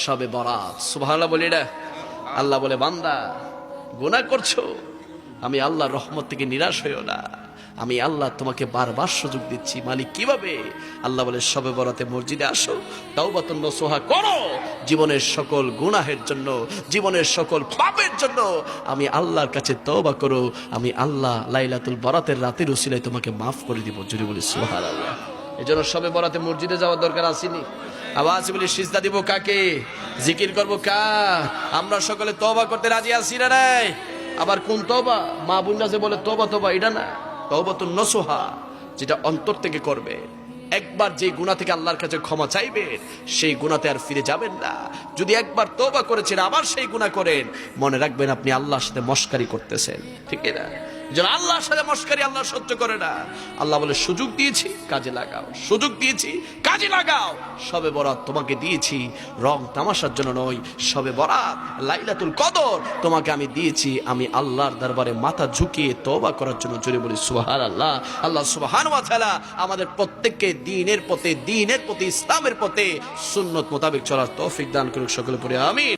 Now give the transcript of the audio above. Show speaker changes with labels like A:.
A: শবে বরাত। সুবহানাল্লাহ বলি না। আল্লাহ বলে, বান্দা গুনাহ করছো, আমি আল্লাহর রহমত থেকে নিরাশ হইও না, আমি আল্লাহ তোমাকে বারবার সুযোগ দিচ্ছি। মালিক কিভাবে? আল্লাহ বলে, শবে বরাতে মসজিদে আসো, তাওবাতুন নসুহা করো, জীবনের সকল গুনাহের জন্য, জীবনের সকল পাপের জন্য আমি আল্লাহর কাছে তওবা করো, আমি আল্লাহ লাইলাতুল বরাতের রাতের উসিলায় তোমাকে মাফ করে দিব। জুড়ে বলি সুবহানাল্লাহ। এজন্য শবে বরাতে মসজিদে যাওয়ার দরকার আসেনি? আওয়াজ বলি, সিজদা দিব কাকে, জিকির করব কার? আমরা সকলে তওবা করতে রাজি আছি না নাই? আবার কোন তওবা? মা বোনরা যে বলে তওবা তওবা, এটা না, তাওবাতুন নসুহা, যেটা অন্তর থেকে করবে। একবার যে গুনাহ থেকে আল্লাহর কাছে ক্ষমা চাইবেন, সেই গুনাহতে আর ফিরে যাবেন না। যদি একবার তওবা করেছেন আবার সেই গুনাহ করেন, মনে রাখবেন আপনি আল্লাহর সাথে মশকারি করতেছেন। ঠিক না? যেন আল্লাহর সাথে মশকারি আল্লাহ সহ্য করে না। আল্লাহ বলে, সুযোগ দিয়েছি কাজে লাগাও, সুযোগ দিয়েছি কাজে লাগাও। শবে বরাত তোমাকে দিয়েছি রং তামাশার জন্য নয়, শবে বরাত লাইলাতুল কদর তোমাকে আমি দিয়েছি আমি আল্লাহর দরবারে মাথা ঝুঁকিয়ে তওবা করার জন্য। জোরে বলি সুবহানাল্লাহ। আল্লাহ সুবহানাহু ওয়া তাআলা আমাদের প্রত্যেককে দ্বীনের পথে, ইসলামের পথে সুন্নত মোতাবেক চলার তৌফিক দান করুক। সকলে পড়ে আমিন।